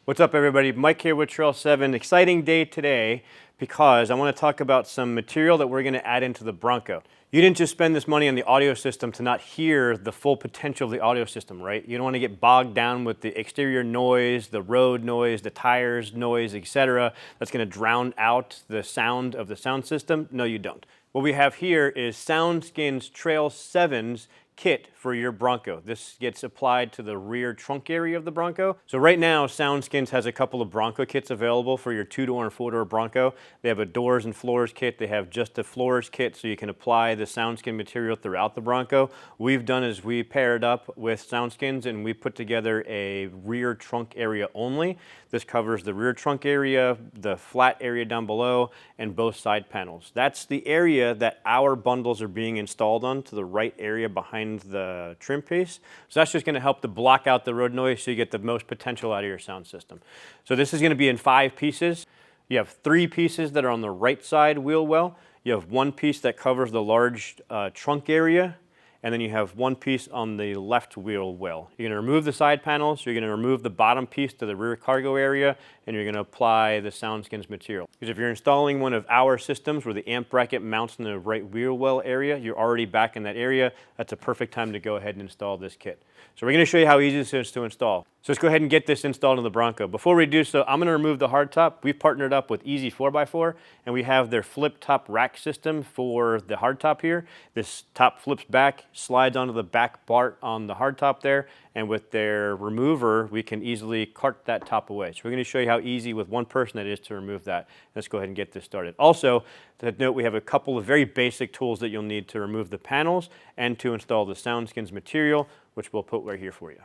What's up, everybody? Mike here with Trail 7. Exciting day today because I want to talk about some material that we're going to add into the Bronco. You didn't just spend this money on the audio system to not hear the full potential of the audio system, right? You don't want to get bogged down with the exterior noise, the road noise, the tires noise, etc. That's going to drown out the sound of the sound system. No, you don't. What we have here is SoundSkins Trail 7's kit for your Bronco. This gets applied to the rear trunk area of the Bronco. So right now, SoundSkins has a couple of Bronco kits available for your 2-door and 4-door Bronco. They have a doors and floors kit. They have just a floors kit, so you can apply the SoundSkin material throughout the Bronco. What we've done is we paired up with SoundSkins and we put together a rear trunk area only. This covers the rear trunk area, the flat area down below, and both side panels. That's the area that our bundles are being installed on, to the right area behind the trim piece. So that's just going to help to block out the road noise so you get the most potential out of your sound system. So this is going to be in 5 pieces. You have 3 pieces that are on the right side wheel well. You have 1 piece that covers the large trunk area, and then you have 1 piece on the left wheel well. You're going to remove the side panels, you're going to remove the bottom piece to the rear cargo area, and you're going to apply the SoundSkins material. Because if you're installing one of our systems where the amp bracket mounts in the right wheel well area, you're already back in that area, that's a perfect time to go ahead and install this kit. So we're going to show you how easy this is to install. So let's go ahead and get this installed in the Bronco. Before we do so, I'm going to remove the hardtop. We've partnered up with Easy 4x4, and we have their flip top rack system for the hardtop here. This top flips back, slides onto the back part on the hardtop there, and with their remover, we can easily cart that top away. So we're going to show you how easy with one person that is to remove that. Let's go ahead and get this started. Also, to note, we have a couple of very basic tools that you'll need to remove the panels and to install the SoundSkins material, which we'll put right here for you.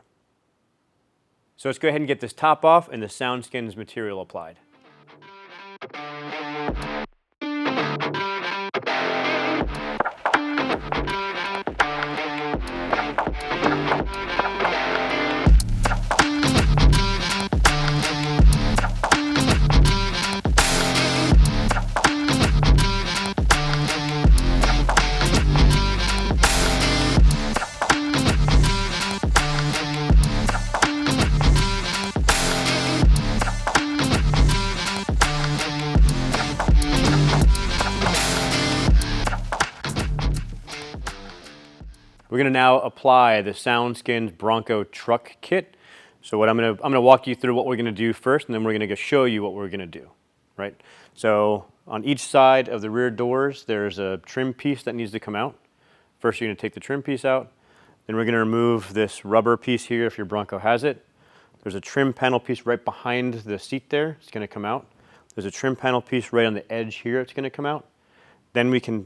So let's go ahead and get this top off and the SoundSkins material applied. We're going to now apply the SoundSkins Bronco Trunk Kit. So what I'm going to walk you through what we're going to do first, and then we're going to show you what we're going to do, right? So on each side of the rear doors, there's a trim piece that needs to come out. First, you're going to take the trim piece out. Then we're going to remove this rubber piece here if your Bronco has it. There's a trim panel piece right behind the seat there. It's going to come out. There's a trim panel piece right on the edge here. It's going to come out. Then we can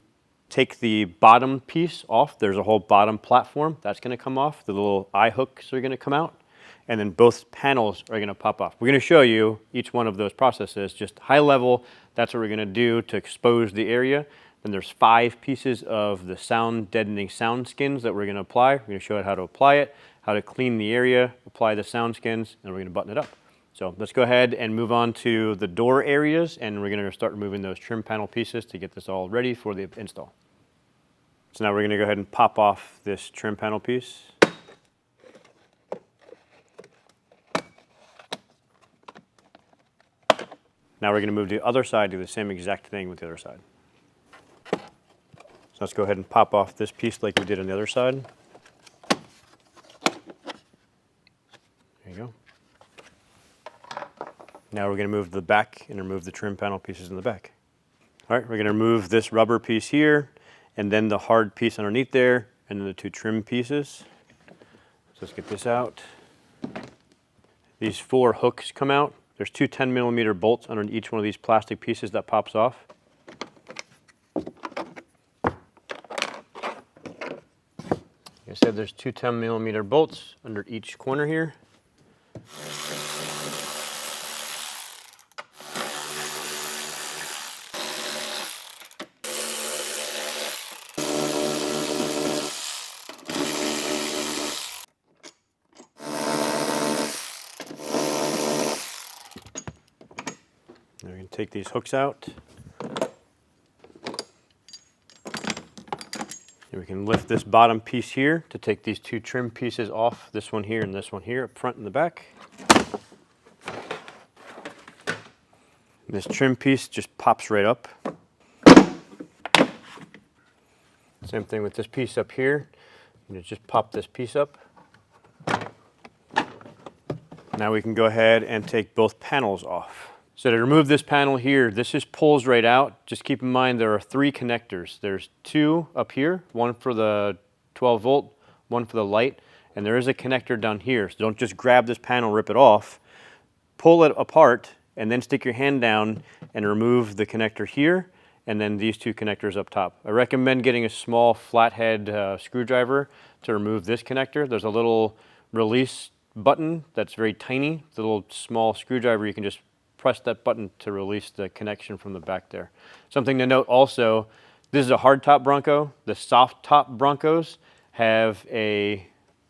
take the bottom piece off. There's a whole bottom platform that's going to come off. The little eye hooks are going to come out, and then both panels are going to pop off. We're going to show you each one of those processes, just high level. That's what we're going to do to expose the area. Then there's 5 pieces of the sound deadening SoundSkins that we're going to apply. We're going to show you how to apply it, how to clean the area, apply the SoundSkins, and we're going to button it up. So let's go ahead and move on to the door areas, and we're going to start removing those trim panel pieces to get this all ready for the install. So now we're going to go ahead and pop off this trim panel piece. Now we're going to move to the other side, do the same exact thing with the other side. So let's go ahead and pop off this piece like we did on the other side. There you go. Now we're going to move to the back and remove the trim panel pieces in the back. All right, we're going to remove this rubber piece here, and then the hard piece underneath there, and then the 2 trim pieces. So let's get this out. These 4 hooks come out. There's 2 10mm bolts under each one of these plastic pieces that pops off. Like I said, there's 2 10mm bolts under each corner here. Now we can take these hooks out. And we can lift this bottom piece here to take these 2 trim pieces off, this one here and this one here, up front and the back. This trim piece just pops right up. Same thing with this piece up here. You just pop this piece up. Now we can go ahead and take both panels off. So to remove this panel here, this just pulls right out. Just keep in mind there are 3 connectors. There's 2 up here, one for the 12 volt, one for the light, and there is a connector down here. So don't just grab this panel, rip it off, pull it apart, and then stick your hand down and remove the connector here, and then these 2 connectors up top. I recommend getting a small flathead screwdriver to remove this connector. There's a little release button that's very tiny. The little small screwdriver, you can just press that button to release the connection from the back there. Something to note also, this is a hardtop Bronco. The soft top Broncos have a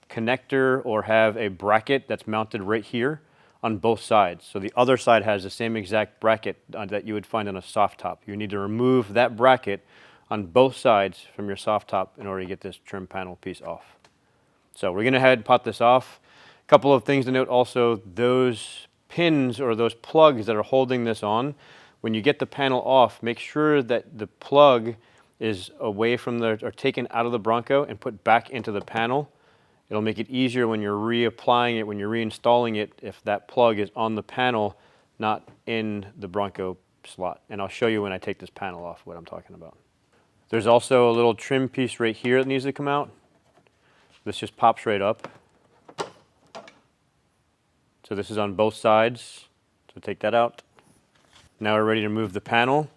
connector or have a bracket that's mounted right here on both sides. So the other side has the same exact bracket that you would find on a soft top. You need to remove that bracket on both sides from your soft top in order to get this trim panel piece off. So we're gonna head and pop this off. A couple of things to note also, those pins or those plugs that are holding this on, when you get the panel off, make sure that the plug is away from the, or taken out of the Bronco and put back into the panel. It'll make it easier when you're reapplying it, when you're reinstalling it, if that plug is on the panel, not in the Bronco slot. And I'll show you when I take this panel off what I'm talking about. There's also a little trim piece right here that needs to come out. This just pops right up. So this is on both sides, so take that out. Now we're ready to remove the panel.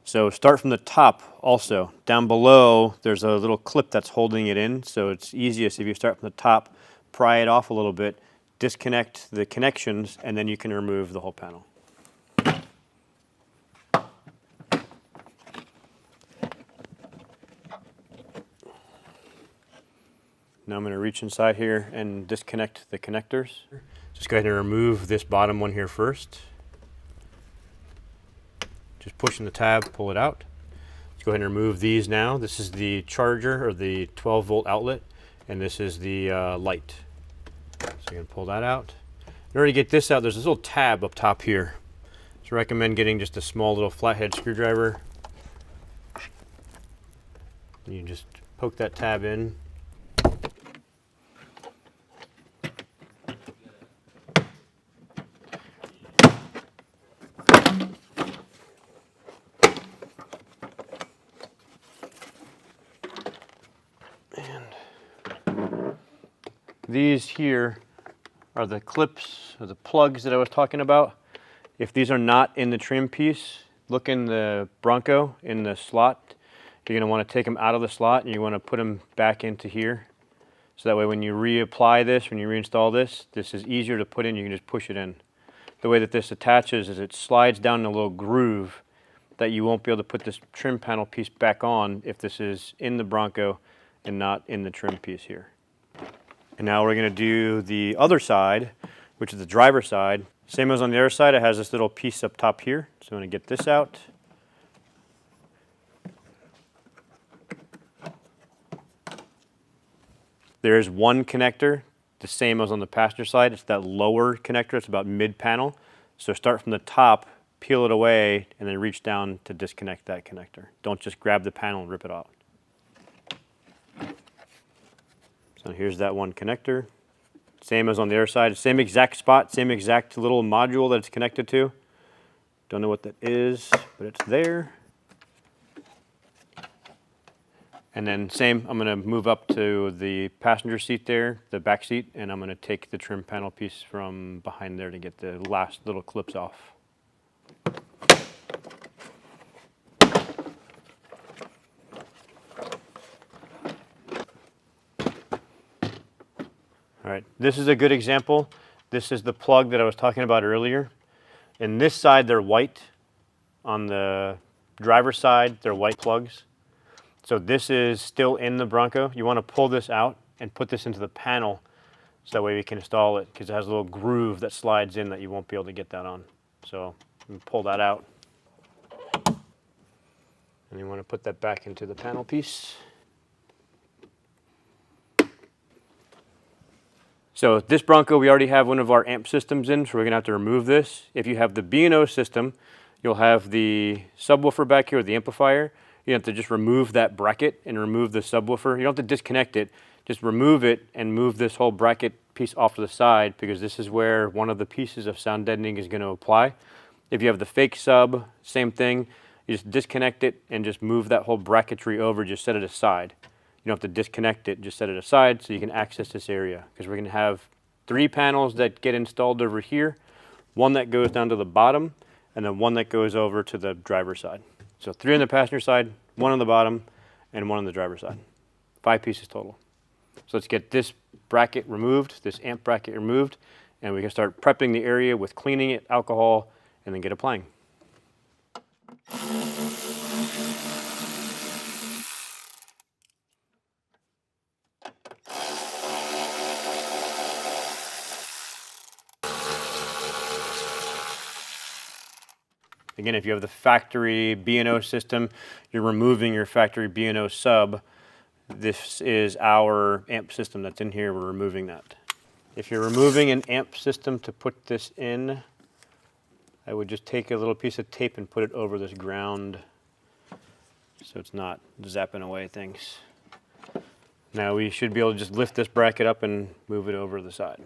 So start from the top also. Down below, there's a little clip that's holding it in, so it's easiest if you start from the top, pry it off a little bit, disconnect the connections, and then you can remove the whole panel. Now I'm going to reach inside here and disconnect the connectors. Just go ahead and remove this bottom one here first. Just pushing the tab, pull it out. Let's go ahead and remove these now. This is the charger or the 12 volt outlet, and this is the light. So you're going to pull that out. In order to get this out, there's this little tab up top here. So I recommend getting just a small little flathead screwdriver. And you just poke that tab in. These here are the clips or the plugs that I was talking about. If these are not in the trim piece, look in the Bronco in the slot. You're going to want to take them out of the slot and you want to put them back into here. So that way when you reapply this, when you reinstall this, this is easier to put in. You can just push it in. The way that this attaches is it slides down in a little groove that you won't be able to put this trim panel piece back on if this is in the Bronco and not in the trim piece here. And now we're going to do the other side, which is the driver's side. Same as on the other side, it has this little piece up top here. So I'm going to get this out. There is one connector, the same as on the passenger side. It's that lower connector. It's about mid-panel. So start from the top, peel it away, and then reach down to disconnect that connector. Don't just grab the panel and rip it out. So here's that one connector. Same as on the other side. Same exact spot, same exact little module that it's connected to. Don't know what that is, but it's there. And then same, I'm going to move up to the passenger seat there, the back seat, and I'm going to take the trim panel piece from behind there to get the last little clips off. All right, this is a good example. This is the plug that I was talking about earlier. In this side, they're white. On the driver's side, they're white plugs. So this is still in the Bronco. You want to pull this out and put this into the panel so that way we can install it because it has a little groove that slides in that you won't be able to get that on. So pull that out. And you want to put that back into the panel piece. So this Bronco, we already have one of our amp systems in, so we're going to have to remove this. If you have the B&O system, You'll have the subwoofer back here with the amplifier. You have to just remove that bracket and remove the subwoofer. You don't have to disconnect it, just remove it and move this whole bracket piece off to the side, because this is where one of the pieces of sound deadening is going to apply. If you have the fake sub, same thing. You just disconnect it and just move that whole bracketry over, just set it aside. You don't have to disconnect it, just set it aside so you can access this area, because we're going to have 3 panels that get installed over here, one that goes down to the bottom, and then one that goes over to the driver's side. So 3 on the passenger side, 1 on the bottom, and 1 on the driver's side. 5 pieces total. So let's get this bracket removed, this amp bracket removed, and we can start prepping the area with cleaning it, alcohol, and then get applying. Again, if you have the factory B&O system, you're removing your factory B&O sub. This is our amp system that's in here, we're removing that. If you're removing an amp system to put this in, I would just take a little piece of tape and put it over this ground so it's not zapping away things. Now we should be able to just lift this bracket up and move it over to the side.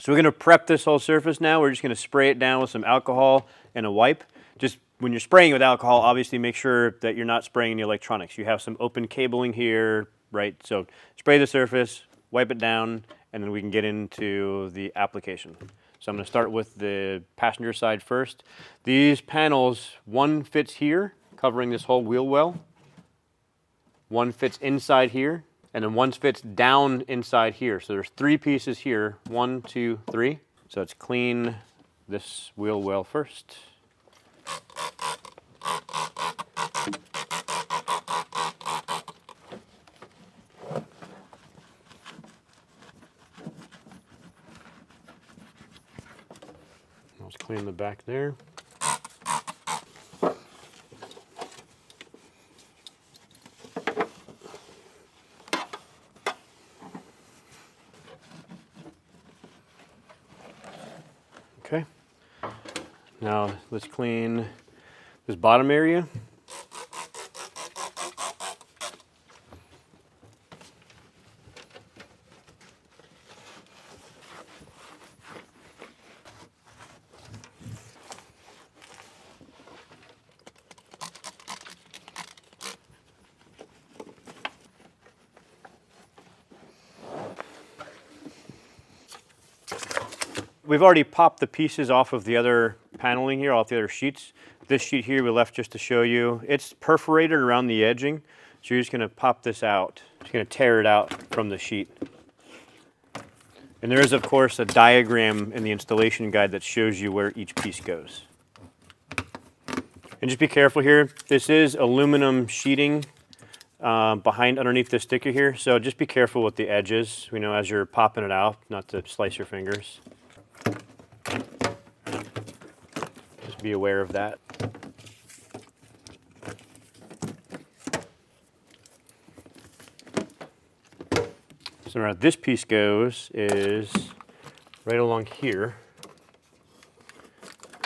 So we're going to prep this whole surface now. We're just going to spray it down with some alcohol and a wipe. Just when you're spraying with alcohol, obviously make sure that you're not spraying the electronics. You have some open cabling here, right? So spray the surface, wipe it down, and then we can get into the application. So I'm going to start with the passenger side first. These panels, one fits here, covering this whole wheel well. One fits inside here, and then one fits down inside here. So there's 3 pieces here, 1, 2, 3. So let's clean this wheel well first. Let's clean the back there. Okay. Now let's clean this bottom area. We've already popped the pieces off of the other paneling here, off the other sheets. This sheet here we left just to show you. It's perforated around the edging, so you're just going to pop this out. Just going to tear it out from the sheet. And there is, of course, a diagram in the installation guide that shows you where each piece goes. And just be careful here. This is aluminum sheeting underneath the sticker here, so just be careful with the edges, as you're popping it out, not to slice your fingers. Just be aware of that. So where this piece goes is right along here.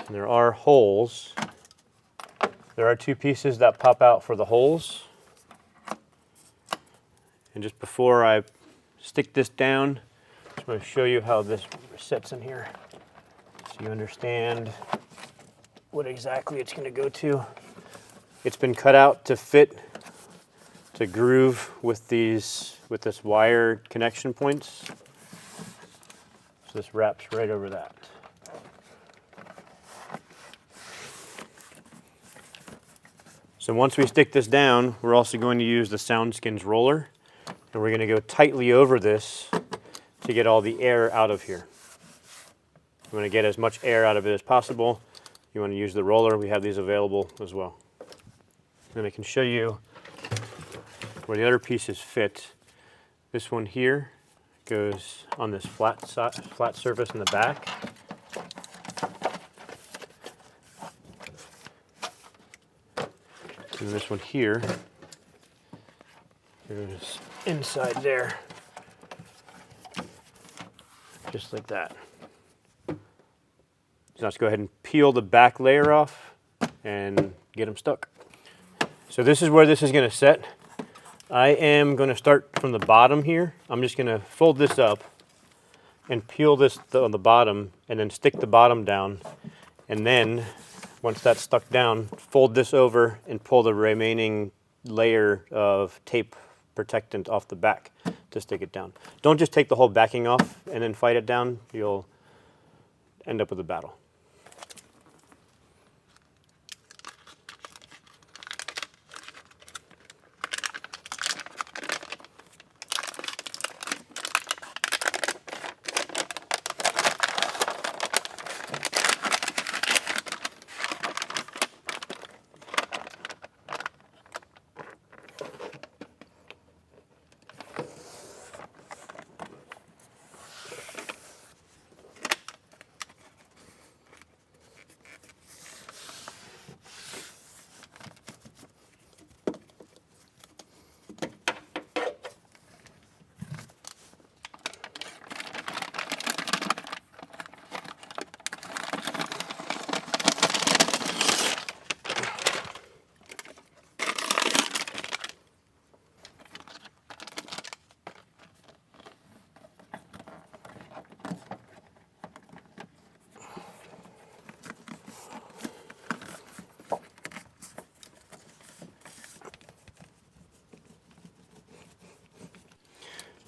And there are holes. There are 2 pieces that pop out for the holes. And just before I stick this down, I'm going to show you how this sits in here so you understand what exactly it's going to go to. It's been cut out to fit, to groove with this wire connection points. So this wraps right over that. So once we stick this down, we're also going to use the SoundSkins roller, and we're going to go tightly over this to get all the air out of here. You want to get as much air out of it as possible. You want to use the roller. We have these available as well. And I can show you where the other pieces fit. This one here goes on this flat surface in the back. And this one here goes inside there. just like that. So let's go ahead and peel the back layer off and get them stuck. So this is where this is going to set. I am going to start from the bottom here. I'm just going to fold this up and peel this on the bottom and then stick the bottom down. And then once that's stuck down, fold this over and pull the remaining layer of tape protectant off the back to stick it down. Don't just take the whole backing off and then fight it down. You'll end up with a battle.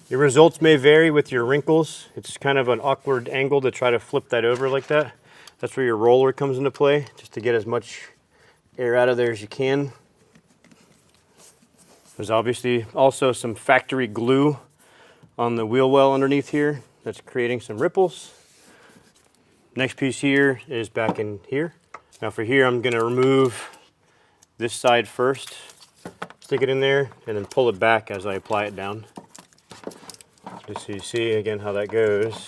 Your results may vary with your wrinkles. It's kind of an awkward angle to try to flip that over like that. That's where your roller comes into play, just to get as much air out of there as you can. There's obviously also some factory glue on the wheel well underneath here that's creating some ripples. Next piece here is back in here. Now for here, I'm gonna remove this side first, stick it in there, and then pull it back as I apply it down. Just so you see again how that goes.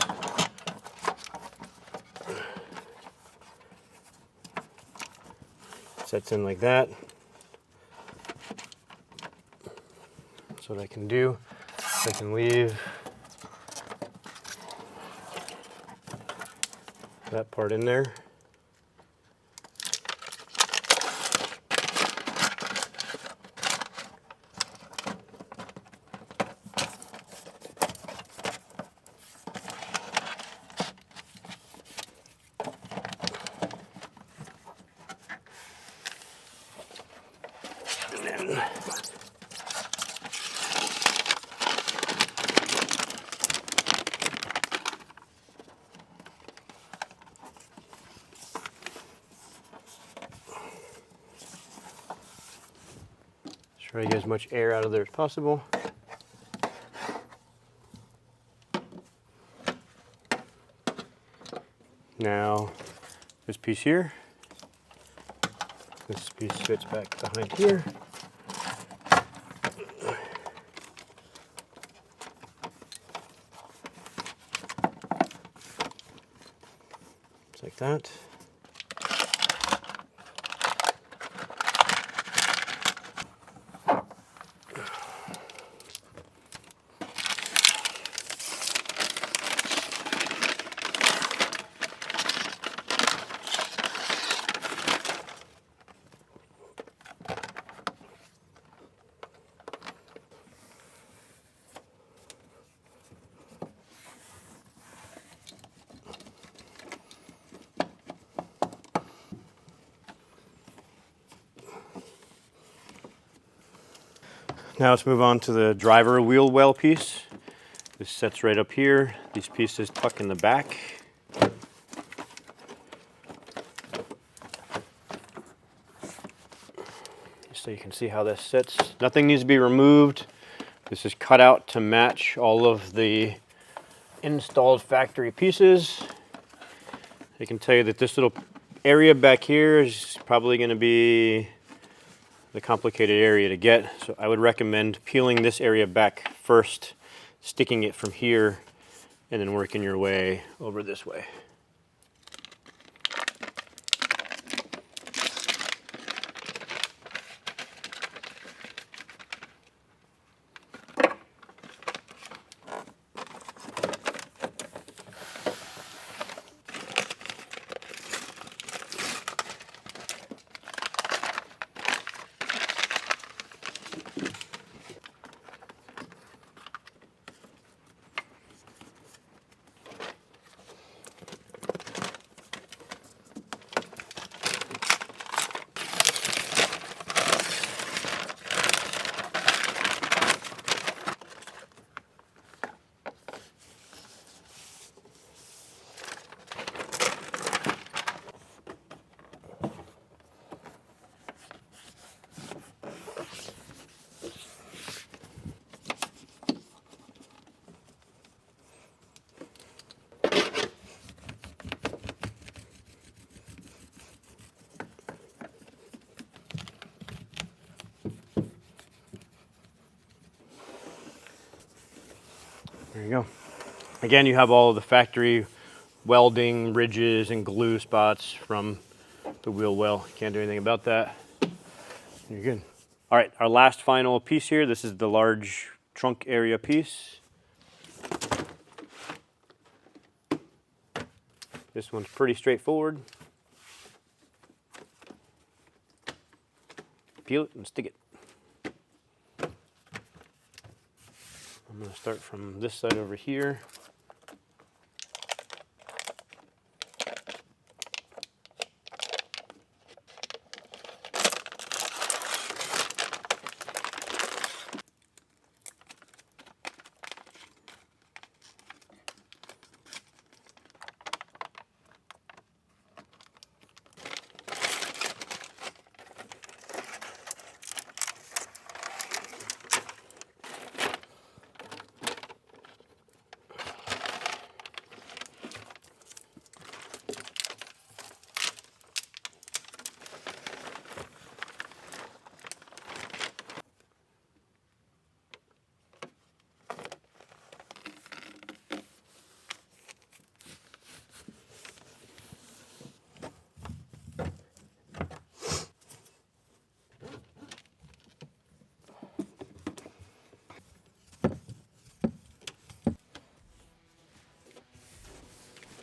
Sets in like that. That's what I can do. I can leave that part in there. Try to get as much air out of there as possible. Now, this piece here, this piece fits back behind here. Just like that. Now let's move on to the driver wheel well piece. This sets right up here. These pieces tuck in the back. Just so you can see how this sits. Nothing needs to be removed. This is cut out to match all of the installed factory pieces. I can tell you that this little area back here is probably going to be the complicated area to get, so I would recommend peeling this area back first, sticking it from here, and then working your way over this way. There you go. Again, you have all of the factory welding ridges and glue spots from the wheel well. Can't do anything about that. You're good. All right, our last final piece here. This is the large trunk area piece. This one's pretty straightforward. Peel it and stick it. I'm going to start from this side over here.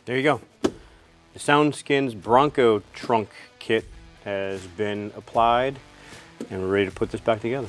There you go. The SoundSkins Bronco Trunk Kit has been applied, and we're ready to put this back together.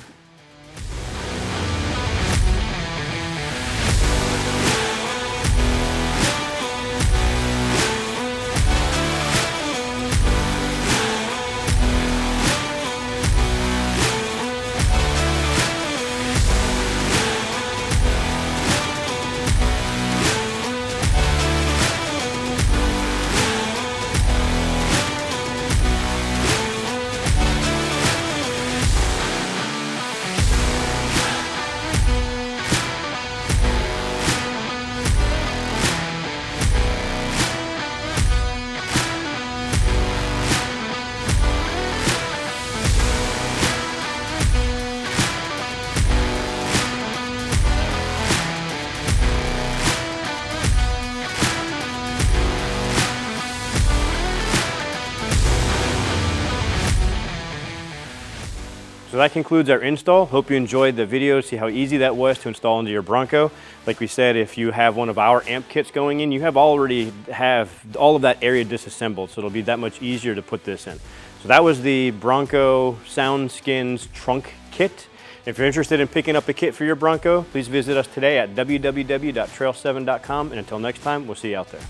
So that concludes our install. Hope you enjoyed the video, see how easy that was to install into your Bronco. Like we said, if you have one of our amp kits going in, you already have all of that area disassembled, so it'll be that much easier to put this in. So that was the Bronco SoundSkins Trunk Kit. If you're interested in picking up a kit for your Bronco, please visit us today at www.trail7.com, and until next time, we'll see you out there.